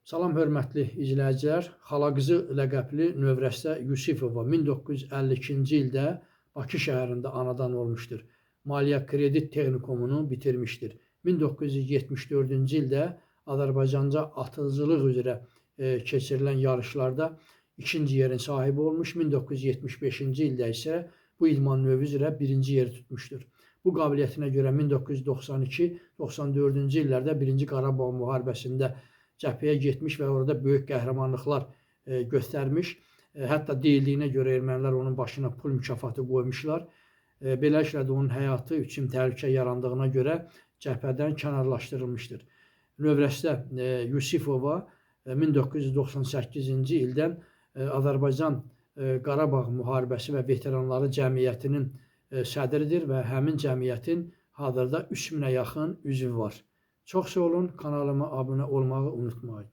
Salam hörmətli izləyicilər, Xalaqızı ləqəbli Növrəstə Yusifova 1952-ci ildə Bakı şəhərində anadan olmuşdur. Maliyyə Kredit Texnikumunu bitirmişdir. 1974-cü ildə Azərbaycanca atıcılıq üzrə keçirilən yarışlarda ikinci yerin sahibi olmuş. 1975-ci ildə isə bu idman növü üzrə birinci yeri tutmuşdur. Bu qabiliyyətinə görə 1992-94-cü illərdə 1-ci Qarabağ müharibəsində cəbhəyə getmiş və orada böyük qəhrəmanlıqlar göstərmiş. Hətta deyildiyinə görə ermənilər onun başına pul mükafatı qoymuşlar. Beləliklə də onun həyatı üçün təhlükə yarandığına görə cəbhədən kənarlaşdırılmışdır. Növrəstə Yusifova 1998-ci ildən Azərbaycan Qarabağ müharibəsi və veteranları cəmiyyətinin sədridir və həmin cəmiyyətin hazırda 3000-ə yaxın üzvü var. Çox sağ olun, kanalıma abunə olmağı unutmayın.